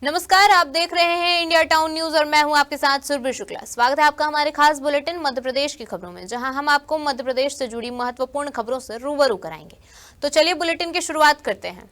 नमस्कार, आप देख रहे हैं इंडिया टाउन न्यूज और मैं हूं आपके साथ सुरभि शुक्ला। स्वागत है आपका हमारे खास बुलेटिन मध्य प्रदेश की खबरों में, जहां हम आपको मध्य प्रदेश से जुड़ी महत्वपूर्ण खबरों से रूबरू कराएंगे। तो चलिए बुलेटिन की शुरुआत करते हैं।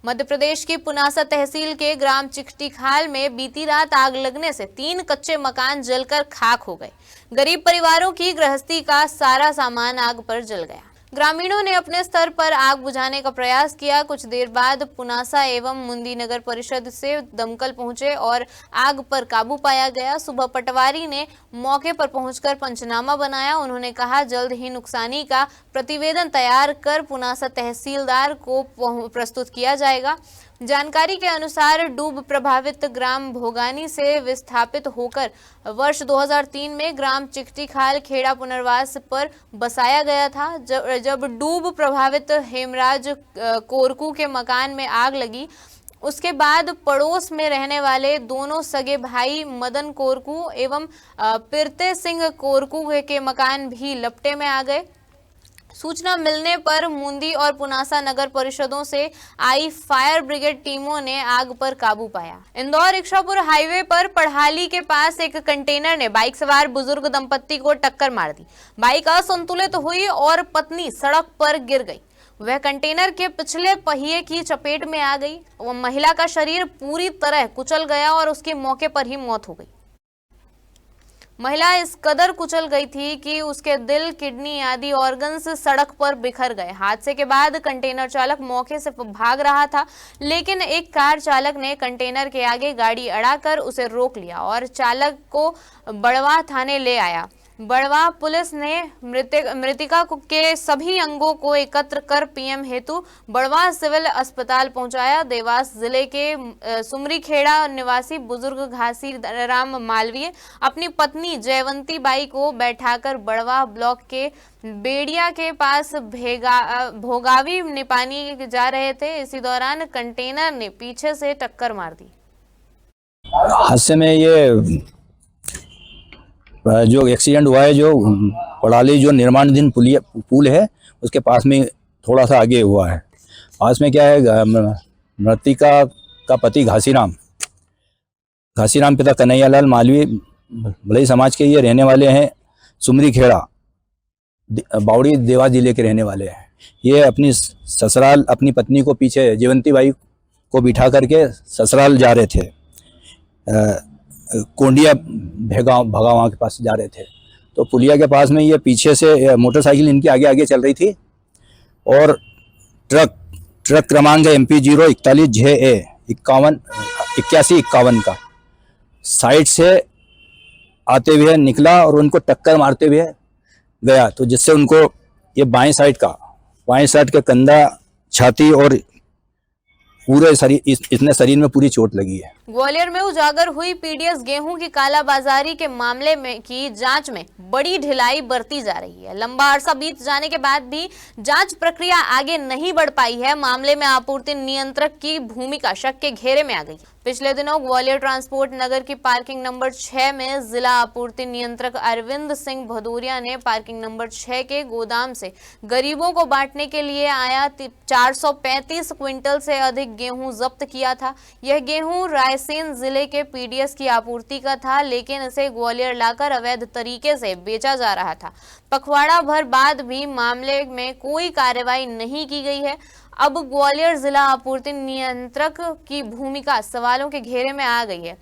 मध्य प्रदेश की पुनासा तहसील के ग्राम चिकटीखाल में बीती रात आग लगने से 3 कच्चे मकान जलकर खाक हो गए। गरीब परिवारों की गृहस्थी का सारा सामान आग पर जल गया। ग्रामीणों ने अपने स्तर पर आग बुझाने का प्रयास किया। कुछ देर बाद पुनासा एवं मुंदी नगर परिषद से दमकल पहुंचे और आग पर काबू पाया गया। सुबह पटवारी ने मौके पर पहुंचकर पंचनामा बनाया। उन्होंने कहा जल्द ही नुकसानी का प्रतिवेदन तैयार कर पुनासा तहसीलदार को प्रस्तुत किया जाएगा। जानकारी के अनुसार डूब प्रभावित ग्राम भोगानी से विस्थापित होकर वर्ष 2003 में ग्राम चिकटीखाल खेड़ा पुनर्वास पर बसाया गया था। जब डूब प्रभावित हेमराज कोरकू के मकान में आग लगी, उसके बाद पड़ोस में रहने वाले दोनों सगे भाई मदन कोरकू एवं पिरते सिंह कोरकू के मकान भी लपटे में आ गए। सूचना मिलने पर मुंदी और पुनासा नगर परिषदों से आई फायर ब्रिगेड टीमों ने आग पर काबू पाया। इंदौर इच्छापुर हाईवे पर पढ़ाली के पास एक कंटेनर ने बाइक सवार बुजुर्ग दंपत्ति को टक्कर मार दी। बाइक असंतुलित हुई और पत्नी सड़क पर गिर गई। वह कंटेनर के पिछले पहिए की चपेट में आ गई। वह महिला का शरीर पूरी तरह कुचल गया और उसकी मौके पर ही मौत हो गई। महिला इस कदर कुचल गई थी कि उसके दिल, किडनी आदि ऑर्गन्स सड़क पर बिखर गए। हादसे के बाद कंटेनर चालक मौके से भाग रहा था, लेकिन एक कार चालक ने कंटेनर के आगे गाड़ी अड़ाकर उसे रोक लिया और चालक को बड़वा थाने ले आया। बड़वा पुलिस ने मृतिका के सभी अंगों को एकत्र कर पीएम हेतु बड़वा सिविल अस्पताल पहुंचाया। देवास जिले के सुमरीखेड़ा निवासी बुजुर्ग घासी राम मालवीय अपनी पत्नी जयवंती बाई को बैठाकर बड़वा ब्लॉक के बेड़िया के पास भोगावी निपानी जा रहे थे। इसी दौरान कंटेनर ने पीछे से टक्कर मार दी। हादसे में ये जो एक्सीडेंट हुआ है, जो पड़ाली जो निर्माणाधीन पुल है उसके पास में थोड़ा सा आगे हुआ है। पास में क्या है, मृतिका का पति घासीराम पिता कन्हैयालाल मालवीय भलई समाज के ये रहने वाले हैं। सुमरी खेड़ा बावड़ी देवास जिले के रहने वाले हैं। ये अपनी ससुराल अपनी पत्नी को पीछे जयवंती बाई को बिठा करके ससुराल जा रहे थे। कोंडिया भगावां के पास जा रहे थे, तो पुलिया के पास में ये पीछे से मोटरसाइकिल इनकी आगे आगे चल रही थी और ट्रक क्रमांक MP 041 JA 8151 का साइड से आते हुए निकला और उनको टक्कर मारते हुए गया, तो जिससे उनको ये बाएं साइड के कंधा, छाती और पूरे शरीर, इतने शरीर में पूरी चोट लगी है। ग्वालियर में उजागर हुई पीडीएस गेहूं की कालाबाजारी के मामले में की जांच में बड़ी ढिलाई बरती जा रही है। लंबा अरसा बीत जाने के बाद भी जांच प्रक्रिया आगे नहीं बढ़ पाई है। मामले में आपूर्ति नियंत्रक की भूमिका शक के घेरे में आ गई। पिछले दिनों ग्वालियर ट्रांसपोर्ट नगर की पार्किंग नंबर 6 में जिला आपूर्ति नियंत्रक अरविंद सिंह भदौरिया ने पार्किंग नंबर 6 के गोदाम से गरीबों को बांटने के लिए आया 435 क्विंटल से अधिक गेहूं जब्त किया था। यह गेहूं रायसेन जिले के पीडीएस की आपूर्ति का था, लेकिन इसे ग्वालियर लाकर अवैध तरीके से बेचा जा रहा था। पखवाड़ा भर बाद भी मामले में कोई कार्रवाई नहीं की गई है। अब ग्वालियर जिला आपूर्ति नियंत्रक की भूमिका सवालों के घेरे में आ गई है।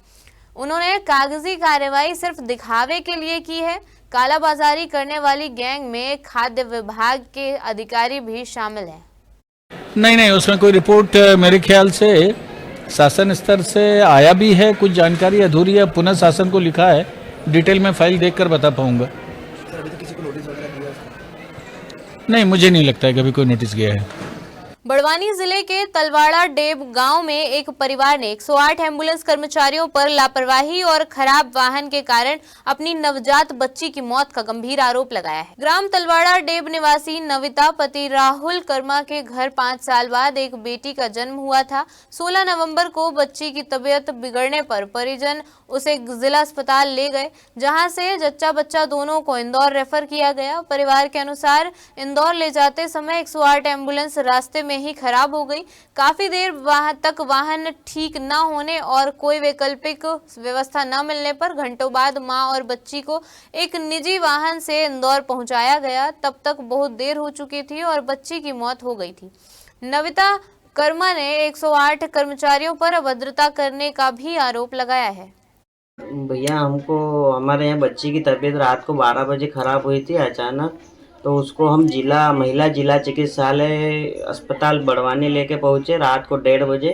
उन्होंने कागजी कार्रवाई सिर्फ दिखावे के लिए की है। कालाबाजारी करने वाली गैंग में खाद्य विभाग के अधिकारी भी शामिल हैं। नहीं, उसमें कोई रिपोर्ट मेरे ख्याल से शासन स्तर से आया भी है। कुछ जानकारी अधूरी है, पुनः शासन को लिखा है। डिटेल में फाइल देखकर बता पाऊंगा। नहीं, मुझे नहीं लगता है कि अभी कोई नोटिस गया है। बड़वानी जिले के तलवाड़ा डेब गांव में एक परिवार ने 108 एम्बुलेंस कर्मचारियों पर लापरवाही और खराब वाहन के कारण अपनी नवजात बच्ची की मौत का गंभीर आरोप लगाया है। ग्राम तलवाड़ा डेब निवासी नविता पति राहुल कर्मा के घर 5 साल बाद एक बेटी का जन्म हुआ था। 16 नवंबर को बच्ची की तबीयत बिगड़ने पर परिजन उसे जिला अस्पताल ले गए, जहां से जच्चा बच्चा दोनों को इंदौर रेफर किया गया। परिवार के अनुसार इंदौर ले जाते समय 108 एम्बुलेंस रास्ते में ही खराब हो गई। काफी देर तक वाहन ठीक न होने और कोई वैकल्पिक व्यवस्था न मिलने पर घंटों बाद मां और बच्ची को एक निजी वाहन से इंदौर पहुंचाया गया। तब तक बहुत देर हो चुकी थी और बच्ची की मौत हो गई थी। नविता कर्मा ने 108 कर्मचारियों पर अभद्रता करने का भी आरोप लगाया है। भैया हमको हमारे यहाँ बच्ची की तबीयत रात को 12 बजे ख़राब हुई थी अचानक। तो उसको हम महिला जिला चिकित्सालय अस्पताल बड़वानी लेके पहुँचे रात को 1:30 बजे।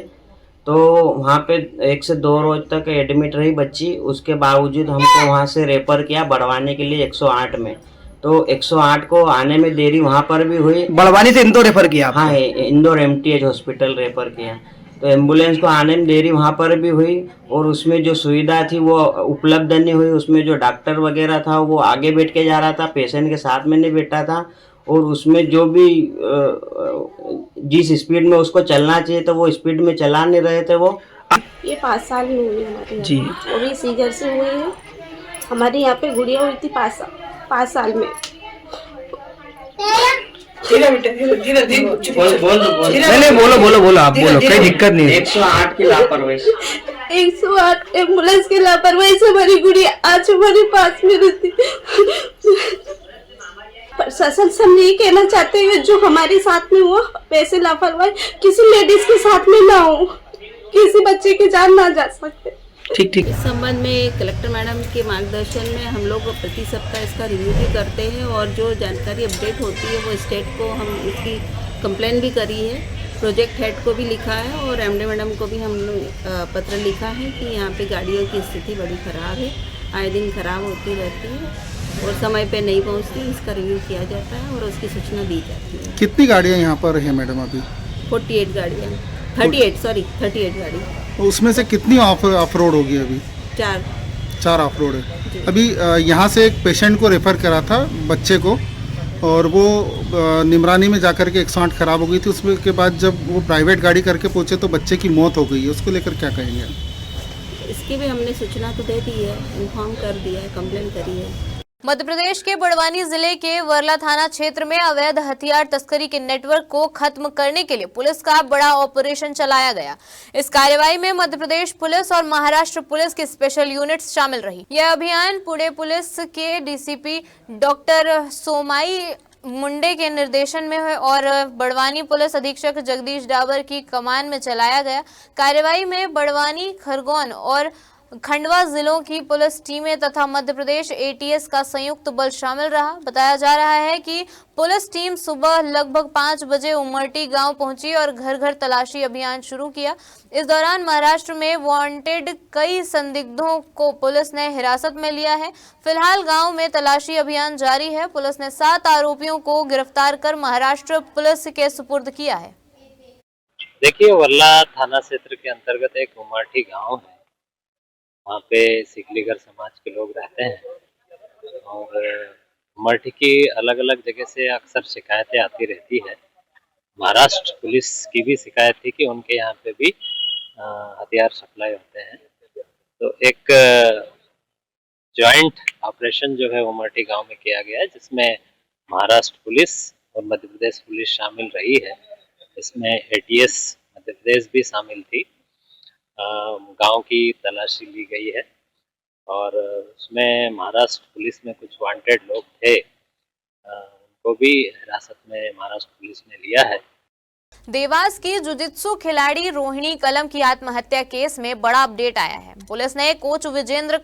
तो वहाँ पे 1 से 2 रोज तक एडमिट रही बच्ची। उसके बावजूद हमको वहाँ से रेफ़र किया बड़वानी के लिए 108 में। तो 108 को आने में देरी वहाँ पर भी हुई। बड़वानी से इंदौर रेफर किया? हाँ, इंदौर MTH हॉस्पिटल रेफ़र किया। तो एम्बुलेंस को आने में देरी वहाँ पर भी हुई और उसमें जो सुविधा थी वो उपलब्ध नहीं हुई। उसमें जो डॉक्टर वगैरह था वो आगे बैठ के जा रहा था, पेशेंट के साथ में नहीं बैठा था। और उसमें जो भी जिस स्पीड में उसको चलना चाहिए तो वो स्पीड में चला नहीं रहे थे। वो ये 5 साल में हुई हमारे जी। वो भी सीजर से हुई है। हमारे यहाँ पे गुड़िया हुई थी 5 साल में। नहीं बोलो आप बोलो, कोई दिक्कत नहीं है। 108 की लापरवाही 108 एम्बुलेंस की लापरवाही से हमारी गुड़िया आज हमारे पास में रहती। प्रशासन से हम यही कहना चाहते हैं जो हमारे साथ में हुआ वैसे लापरवाही किसी लेडीज के साथ में ना हो, किसी बच्चे की जान ना जा सकते। ठीक। इस संबंध में कलेक्टर मैडम के मार्गदर्शन में हम लोग प्रति सप्ताह इसका रिव्यू भी करते हैं और जो जानकारी अपडेट होती है वो स्टेट को हम इसकी कंप्लेन भी करी है, प्रोजेक्ट हेड को भी लिखा है और MD मैडम को भी हम पत्र लिखा है कि यहाँ पे गाड़ियों की स्थिति बड़ी ख़राब है, आए दिन ख़राब होती रहती है और समय पे नहीं पहुँचती। इसका रिव्यू किया जाता है और उसकी सूचना दी जाती है। कितनी गाड़ियाँ यहाँ पर है मैडम अभी? 38 गाड़ियाँ 38 गाड़ी। उसमें से कितनी ऑफ रोड होगी अभी? 4 ऑफ रोड है। अभी यहाँ से एक पेशेंट को रेफ़र करा था बच्चे को और वो निमरानी में जाकर के 108 ख़राब हो गई थी। उसमें के बाद जब वो प्राइवेट गाड़ी करके पहुँचे तो बच्चे की मौत हो गई है। उसको लेकर क्या कहेंगे? इसकी भी हमने सूचना तो दे दी है, इन्फॉर्म कर दिया है, कंप्लेन करी है। मध्य प्रदेश के बड़वानी जिले के वर्ला थाना क्षेत्र में अवैध हथियार तस्करी के नेटवर्क को खत्म करने के लिए पुलिस का बड़ा ऑपरेशन चलाया गया। इस कार्रवाई में मध्य प्रदेश पुलिस और महाराष्ट्र पुलिस की स्पेशल यूनिट्स शामिल रही। यह अभियान पुणे पुलिस के DCP डॉक्टर सोमाई मुंडे के निर्देशन में है और बड़वानी पुलिस अधीक्षक जगदीश डाबर की कमान में चलाया गया। कार्रवाई में बड़वानी, खरगोन और खंडवा जिलों की पुलिस टीमें तथा मध्य प्रदेश ATS का संयुक्त बल शामिल रहा। बताया जा रहा है कि पुलिस टीम सुबह लगभग 5 बजे उमरटी गांव पहुंची और घर घर तलाशी अभियान शुरू किया। इस दौरान महाराष्ट्र में वांटेड कई संदिग्धों को पुलिस ने हिरासत में लिया है। फिलहाल गांव में तलाशी अभियान जारी है। पुलिस ने 7 आरोपियों को गिरफ्तार कर महाराष्ट्र पुलिस के सुपुर्द किया है। देखिए, वर्ला थाना क्षेत्र के अंतर्गत एक उमरठी गांव है। वहाँ पे सिकलीगर समाज के लोग रहते हैं और उमरठी की अलग अलग जगह से अक्सर शिकायतें आती रहती है। महाराष्ट्र पुलिस की भी शिकायत थी कि उनके यहाँ पे भी हथियार सप्लाई होते हैं। तो एक जॉइंट ऑपरेशन जो है उमरठी गांव में किया गया है, जिसमें महाराष्ट्र पुलिस और मध्य प्रदेश पुलिस शामिल रही है। इसमें ATS मध्य प्रदेश भी शामिल थी। गांव की तलाशी ली गई है और उसमें महाराष्ट्र पुलिस में कुछ वांटेड लोग थे, उनको भी हिरासत में महाराष्ट्र पुलिस ने लिया है। देवास की जुजित्सु खिलाड़ी रोहिणी कलम की आत्महत्या केस में बड़ा अपडेट आया है। पुलिस ने कोच विजेंद्र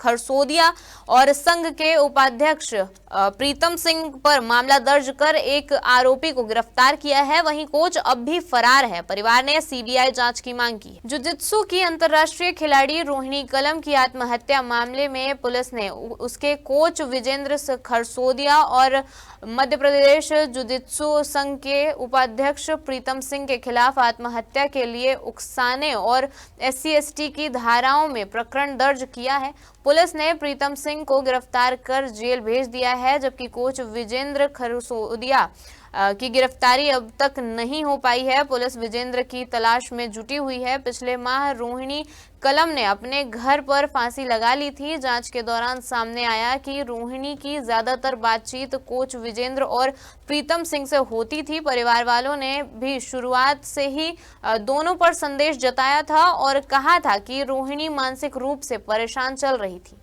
खरसोदिया और संघ के उपाध्यक्ष प्रीतम सिंह पर मामला दर्ज कर एक आरोपी को गिरफ्तार किया है। वहीं कोच अब भी फरार है। परिवार ने CBI जांच की मांग की। जुजित्सु की अंतर्राष्ट्रीय खिलाड़ी रोहिणी कलम की आत्महत्या मामले में पुलिस ने उसके कोच विजेंद्र खरसोदिया और मध्य प्रदेश जुजित्सु संघ के उपाध्यक्ष प्रीतम सिंह के खिलाफ आत्महत्या के लिए उकसाने और SC/ST की धाराओं में प्रकरण दर्ज किया है। पुलिस ने प्रीतम सिंह को गिरफ्तार कर जेल भेज दिया है, जबकि कोच विजेंद्र खरसोदिया की गिरफ्तारी अब तक नहीं हो पाई है। पुलिस विजेंद्र की तलाश में जुटी हुई है। पिछले माह रोहिणी कलम ने अपने घर पर फांसी लगा ली थी। जांच के दौरान सामने आया कि रोहिणी की ज्यादातर बातचीत कोच विजेंद्र और प्रीतम सिंह से होती थी। परिवार वालों ने भी शुरुआत से ही दोनों पर संदेश जताया था और कहा था कि रोहिणी मानसिक रूप से परेशान चल रही थी।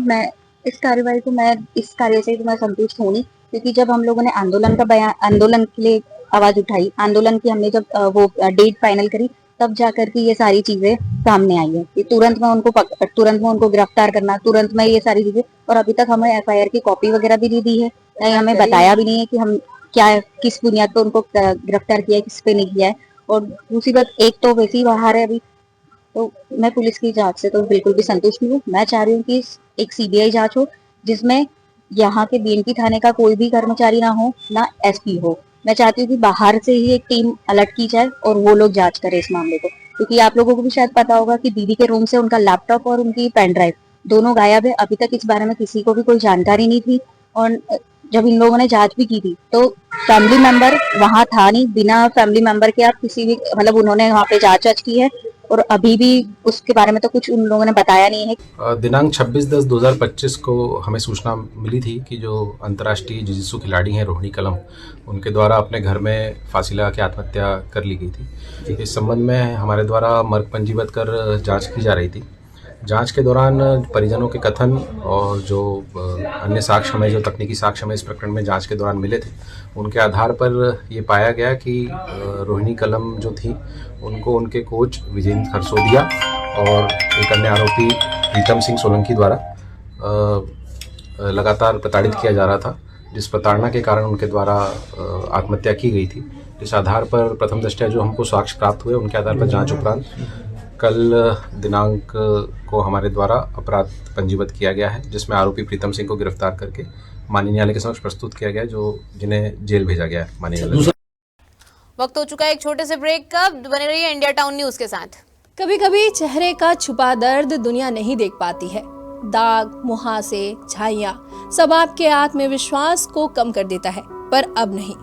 मैं इस कार्य से तो मैं संतुष्ट हूँ नहीं, क्योंकि जब हम लोगों ने आंदोलन के लिए आवाज उठाई, आंदोलन की हमने जब वो डेट फाइनल करी, तब जाकर के ये सारी चीजें सामने आई है कि तुरंत में उनको गिरफ्तार करना, तुरंत में ये सारी चीजें। और अभी तक हमें एफआईआर की कॉपी वगैरह भी नहीं दी है, नहीं हमें बताया भी नहीं है कि हम किस बुनियाद पर उनको गिरफ्तार किया है, किस पे नहीं किया है। और दूसरी बात, एक तो वैसे ही बाहर है अभी, तो मैं पुलिस की जांच से तो बिल्कुल भी संतुष्ट नहीं हूँ। मैं चाह रही हूँ कि एक सीबीआई जांच हो, जिसमें यहाँ के बीएमपी थाने का कोई भी कर्मचारी ना हो, ना एसपी हो। मैं चाहती हूँ कि बाहर से ही एक टीम अलर्ट की जाए और वो लोग जांच करें इस मामले को, क्योंकि आप लोगों को भी शायद पता होगा कि दीदी के रूम से उनका लैपटॉप और उनकी पेन ड्राइव दोनों गायब है। अभी तक इस बारे में किसी को भी कोई जानकारी नहीं थी, और जब इन लोगों ने जांच भी की थी तो फैमिली मेंबर वहां था नहीं। बिना फैमिली मेंबर के आप किसी भी उन्होंने वहां पे जांच की है, और अभी भी उसके बारे में तो कुछ उन लोगों ने बताया नहीं है। दिनांक 26/10/2025 को हमें सूचना मिली थी कि जो अंतर्राष्ट्रीय जिजित्सु खिलाड़ी हैं रोहिणी कलम, उनके द्वारा अपने घर में फांसी लगा के आत्महत्या कर ली गई थी। इस संबंध में हमारे द्वारा मर्ग पंजीबद्ध कर जांच की जा रही थी। जांच के दौरान परिजनों के कथन और जो अन्य साक्ष्य हमें, जो तकनीकी साक्ष्य हमें इस प्रकरण में जांच के दौरान मिले थे, उनके आधार पर ये पाया गया कि रोहिणी कलम जो थी, उनको उनके कोच विजेंद्र खरसोदिया और एक अन्य आरोपी प्रीतम सिंह सोलंकी द्वारा लगातार प्रताड़ित किया जा रहा था, जिस प्रताड़ना के कारण उनके द्वारा आत्महत्या की गई थी। इस आधार पर प्रथम दृष्टया जो हमको साक्ष्य प्राप्त हुए, उनके आधार पर जांच उपरांत कल दिनांक को हमारे द्वारा अपराध पंजीबद्ध किया गया है, जिसमें आरोपी प्रीतम सिंह को गिरफ्तार करके माननीय न्यायालय के समक्ष प्रस्तुत किया गया, जिन्हें जेल भेजा गया है माननीय न्यायालय। वक्त हो चुका है एक छोटे से ब्रेक का। बने रहिए इंडिया टाउन न्यूज के साथ। कभी कभी चेहरे का छुपा दर्द दुनिया नहीं देख पाती है। दाग, मुहासे, झाइयां सब आपके आत्मविश्वास को कम कर देता है, पर अब नहीं,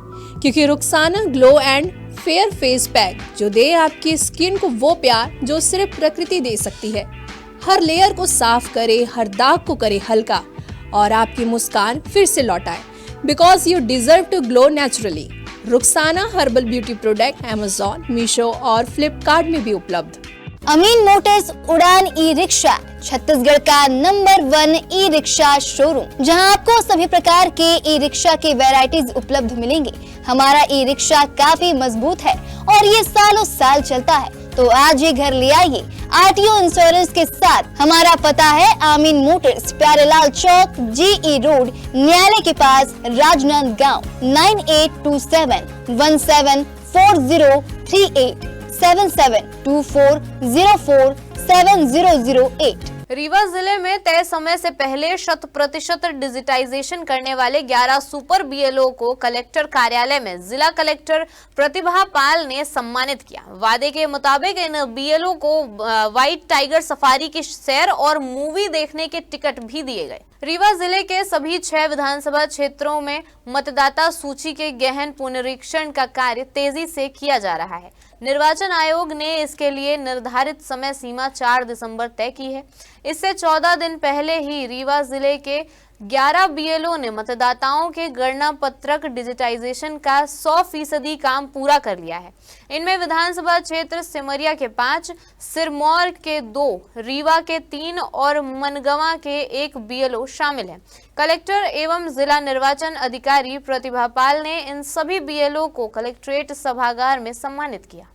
क्योंकि Rukhsana glow and fair face pack जो दे आपकी स्किन को वो प्यार जो सिर्फ प्रकृति दे सकती है। हर लेयर को साफ करे, हर दाग को करे हल्का, और आपकी मुस्कान फिर से लौटाए, because you deserve to glow naturally. Rukhsana herbal beauty product Amazon, Meesho और फ्लिपकार्ट में भी उपलब्ध। अमीन मोटर्स उड़ान ई रिक्शा छत्तीसगढ़ का नंबर 1 ई रिक्शा शोरूम, जहां आपको सभी प्रकार के ई रिक्शा के वैरायटीज उपलब्ध मिलेंगे। हमारा ई रिक्शा काफी मजबूत है और ये सालों साल चलता है, तो आज ही घर ले आइए आरटीओ इंश्योरेंस के साथ। हमारा पता है अमीन मोटर्स, प्यारेलाल चौक, जीई रोड, न्यायालय के पास, राजनांदगांव। 9827174038 7724047008। रीवा जिले में तय समय से पहले 100% डिजिटाइजेशन करने वाले 11 सुपर बीएलओ को कलेक्टर कार्यालय में जिला कलेक्टर प्रतिभा पाल ने सम्मानित किया। वादे के मुताबिक इन बीएलओ को व्हाइट टाइगर सफारी की सैर और मूवी देखने के टिकट भी दिए गए। रीवा जिले के सभी 6 विधानसभा क्षेत्रों में मतदाता सूची के गहन पुनरीक्षण का कार्य तेजी से किया जा रहा है। निर्वाचन आयोग ने इसके लिए निर्धारित समय सीमा 4 दिसंबर तय की है। इससे 14 दिन पहले ही रीवा जिले के 11 बीएलओ ने मतदाताओं के गणना पत्रक डिजिटाइजेशन का 100% काम पूरा कर लिया है। इनमें विधानसभा क्षेत्र सिमरिया के 5, सिरमौर के 2, रीवा के 3 और मनगवा के 1 बीएलओ शामिल हैं। कलेक्टर एवं जिला निर्वाचन अधिकारी प्रतिभा पाल ने इन सभी बीएलओ को कलेक्ट्रेट सभागार में सम्मानित किया।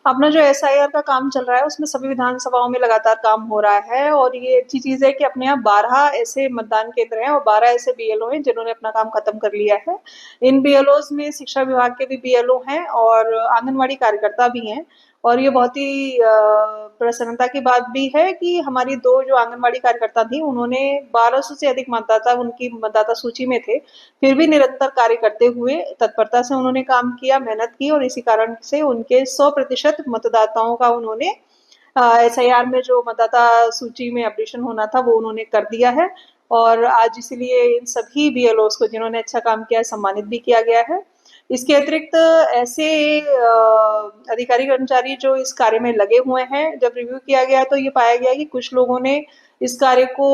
अपना जो एसआईआर का काम चल रहा है उसमें सभी विधानसभाओं में लगातार काम हो रहा है, और ये अच्छी चीज है कि अपने यहाँ 12 ऐसे मतदान केंद्र हैं और 12 ऐसे बीएलओ हैं जिन्होंने अपना काम खत्म कर लिया है। इन बीएलओज में शिक्षा विभाग के भी बीएलओ हैं और आंगनवाड़ी कार्यकर्ता भी हैं, और ये बहुत ही प्रसन्नता की बात भी है कि हमारी 2 जो आंगनवाड़ी कार्यकर्ता थी, उन्होंने 1200 से अधिक मतदाता उनकी मतदाता सूची में थे, फिर भी निरंतर कार्य करते हुए तत्परता से उन्होंने काम किया, मेहनत की, और इसी कारण से उनके 100% मतदाताओं का उन्होंने एसआईआर में जो मतदाता सूची में अपडेशन होना था वो उन्होंने कर दिया है। और आज इसीलिए इन सभी BLOs को जिन्होंने अच्छा काम किया है सम्मानित भी किया गया है। इसके अतिरिक्त ऐसे अधिकारी कर्मचारी जो इस कार्य में लगे हुए हैं, जब रिव्यू किया गया तो ये पाया गया कि कुछ लोगों ने इस कार्य को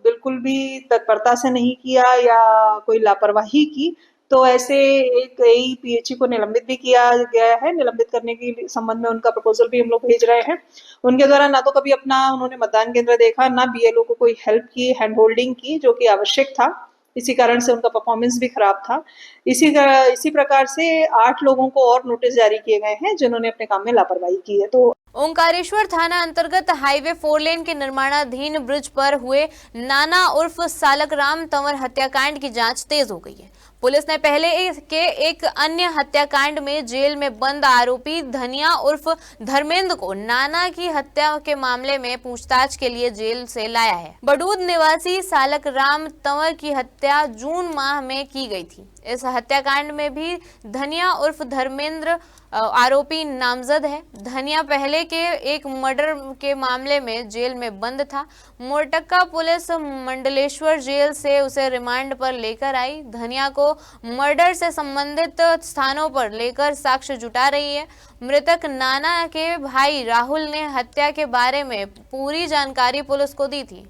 बिल्कुल भी तत्परता से नहीं किया या कोई लापरवाही की, तो ऐसे एक AEPHE को निलंबित भी किया गया है। निलंबित करने के संबंध में उनका प्रपोजल भी हम लोग भेज रहे हैं। उनके द्वारा ना तो कभी अपना उन्होंने मतदान केंद्र देखा, ना BLO को कोई हेल्प की, हैंड होल्डिंग की, जो कि आवश्यक था। इसी कारण से उनका परफॉर्मेंस भी खराब था। इसी प्रकार से 8 लोगों को और नोटिस जारी किए गए हैं जिन्होंने अपने काम में लापरवाही की है। तो ओंकारेश्वर थाना अंतर्गत हाईवे 4 लेन के निर्माणाधीन ब्रिज पर हुए नाना उर्फ सालक राम तंवर हत्याकांड की जांच तेज हो गई है। पुलिस ने पहले के एक अन्य हत्याकांड में जेल में बंद आरोपी धनिया उर्फ धर्मेंद्र को नाना की हत्या के मामले में पूछताछ के लिए जेल से लाया है। बडूद निवासी सालक राम तंवर की हत्या जून माह में की गई थी। इस हत्याकांड में भी धनिया उर्फ धर्मेंद्र आरोपी नामजद है। धनिया पहले के एक मर्डर के मामले में जेल में बंद था। मोरटक्का पुलिस मंडलेश्वर जेल से उसे रिमांड पर लेकर आई। धनिया को मर्डर से संबंधित स्थानों पर लेकर साक्ष्य जुटा रही है। मृतक नाना के भाई राहुल ने हत्या के बारे में पूरी जानकारी पुलिस को दी थी।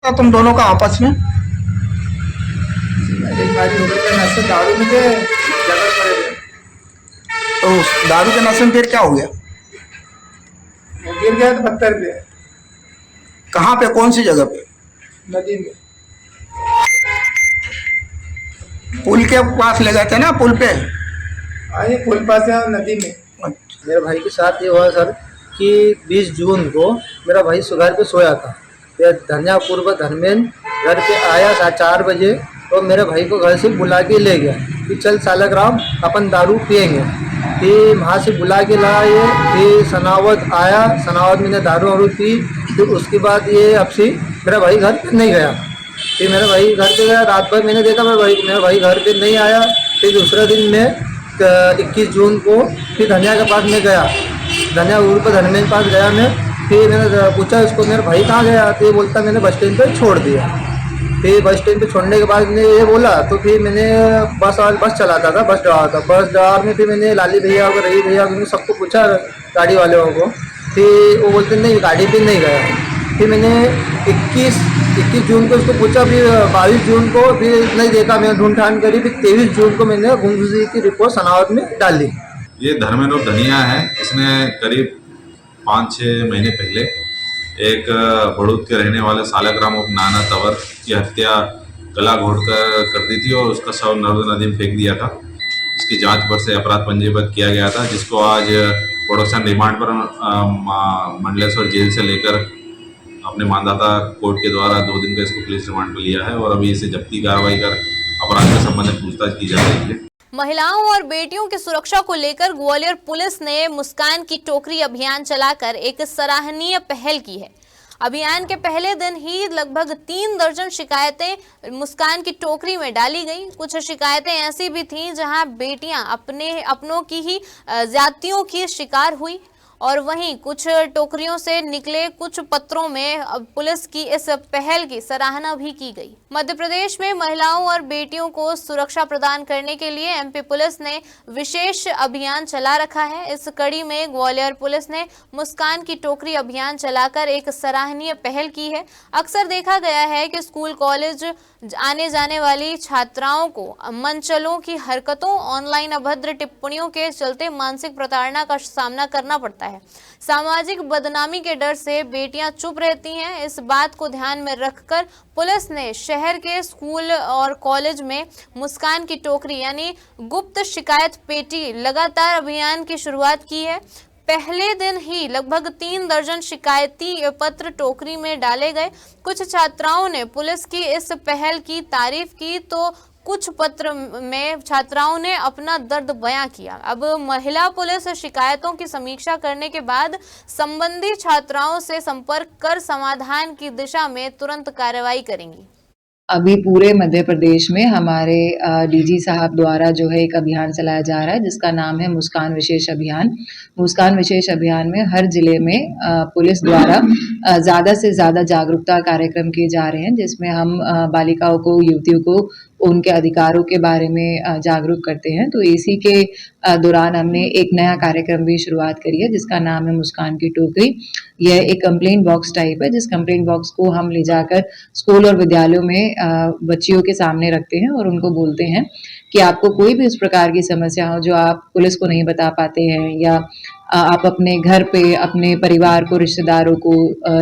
तुम दोनों का आपस में दारू में तो दारू के नशे में फिर क्या हो गया? गिर गया तो पत्थर पे। कहाँ पे, कौन सी जगह पे? नदी में। पुल के पास ले गए थे ना, पुल पे? हाँ, ये पुल पास है नदी में। मेरे भाई के साथ ये हुआ सर कि 20 जून को मेरा भाई सुबह पे सोया था। धनिया पूर्व धर्मेंद्र घर पे आया 4:30 बजे, तो मेरे भाई को घर से बुला के ले गया कि चल सालक राम अपन दारू पियेंगे। फिर वहाँ से बुला के लाए, फिर सनावत आया, सनावत मैंने दारू वारू पी। फिर उसके बाद ये अब से मेरा भाई घर पे नहीं गया। फिर मेरा भाई घर पे गया, रात भर मैंने देखा मेरा भाई घर पे नहीं आया। फिर दूसरा दिन में 21 जून को फिर धनिया के पास में गया, धनिया उर्फ धर्मेंद्र के पास गया मैं। फिर मैंने पूछा उसको मेरा भाई कहाँ गया, तो ये बोलता मैंने बस स्टैंड पर छोड़ दिया। फिर बस स्टैंड पे छोड़ने के बाद मैंने ये बोला, तो फिर मैंने बस चलाता था, बस ड्राइवर था। बस ड्राइवर में फिर मैंने लाली भैया को, रही भैया को, सबको पूछा गाड़ी वाले को। फिर वो बोलते नहीं गाड़ी पे नहीं गया। फिर मैंने 21 जून को उसको पूछा, फिर 22 जून को फिर नहीं देखा, मैंने ढूंढ ढांड करी। फिर 23 जून को मैंने गुमशुदगी की रिपोर्ट सनावत में डाल दी। ये धर्मेंद्र धनिया है। इसने करीब 5-6 महीने पहले एक बड़ूद के रहने वाले सालक राम उर्फ नाना तंवर की हत्या गला घोटकर कर दी थी और उसका शव नर्मदा नदी में फेंक दिया था। इसकी जांच पर से अपराध पंजीबद्ध किया गया था, जिसको आज प्रोडक्शन रिमांड पर मंडलेश्वर जेल से लेकर अपने मानदाता कोर्ट के द्वारा 2 दिन का इसको पुलिस रिमांड पर लिया है और अभी इसे जब्ती कार्रवाई कर अपराध के संबंध में पूछताछ की जा रही है। महिलाओं और बेटियों की सुरक्षा को लेकर ग्वालियर पुलिस ने मुस्कान की टोकरी अभियान चलाकर एक सराहनीय पहल की है। अभियान के पहले दिन ही लगभग 3 दर्जन शिकायतें मुस्कान की टोकरी में डाली गई। कुछ शिकायतें ऐसी भी थीं जहां बेटियां अपनों की ही ज्यादतियों की शिकार हुई और वहीं कुछ टोकरियों से निकले कुछ पत्रों में पुलिस की इस पहल की सराहना भी की गई। मध्य प्रदेश में महिलाओं और बेटियों को सुरक्षा प्रदान करने के लिए MP पुलिस ने विशेष अभियान चला रखा है। इस कड़ी में ग्वालियर पुलिस ने मुस्कान की टोकरी अभियान चलाकर एक सराहनीय पहल की है। अक्सर देखा गया है कि स्कूल कॉलेज आने जाने वाली छात्राओं को मनचलों की हरकतों, ऑनलाइन अभद्र टिप्पणियों के चलते मानसिक प्रताड़ना का सामना करना पड़ता है। सामाजिक बदनामी के डर से बेटियां चुप रहती हैं। इस बात को ध्यान में रखकर पुलिस ने शहर के स्कूल और कॉलेज में मुस्कान की टोकरी यानी गुप्त शिकायत पेटी लगातार अभियान की शुरुआत की है। पहले दिन ही लगभग 3 दर्जन शिकायती पत्र टोकरी में डाले गए। कुछ छात्राओं ने पुलिस की इस पहल की तारीफ की तो कुछ पत्र में छात्राओं ने अपना दर्द बयां किया। अब महिला पुलिस शिकायतों की समीक्षा करने के बाद संबंधित छात्राओं से संपर्क कर समाधान की दिशा में तुरंत कार्रवाई करेंगी। अभी पूरे मध्य प्रदेश में हमारे डीजी साहब द्वारा जो है एक अभियान चलाया जा रहा है जिसका नाम है मुस्कान विशेष अभियान। मुस्कान विशेष अभियान में हर जिले में पुलिस द्वारा ज़्यादा से ज़्यादा जागरूकता कार्यक्रम किए जा रहे हैं, जिसमें हम बालिकाओं को, युवतियों को उनके अधिकारों के बारे में जागरूक करते हैं। तो इसी के दौरान हमने एक नया कार्यक्रम भी शुरुआत करी है जिसका नाम है मुस्कान की टोकरी। यह एक कंप्लेंट बॉक्स टाइप है, जिस कंप्लेंट बॉक्स को हम ले जाकर स्कूल और विद्यालयों में बच्चियों के सामने रखते हैं और उनको बोलते हैं कि आपको कोई भी इस प्रकार की समस्या हो जो आप पुलिस को नहीं बता पाते हैं, या आप अपने घर पे अपने परिवार को, रिश्तेदारों को,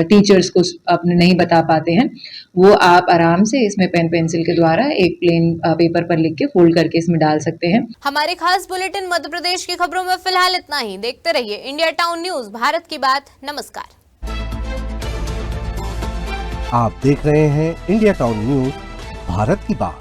टीचर्स को अपने नहीं बता पाते हैं, वो आप आराम से इसमें पेन पेंसिल के द्वारा एक प्लेन पेपर पर लिख के फोल्ड करके इसमें डाल सकते हैं। हमारे खास बुलेटिन मध्य प्रदेश की खबरों में फिलहाल इतना ही। देखते रहिए इंडिया टाउन न्यूज, भारत की बात। नमस्कार। आप देख रहे हैं इंडिया टाउन न्यूज, भारत की बात।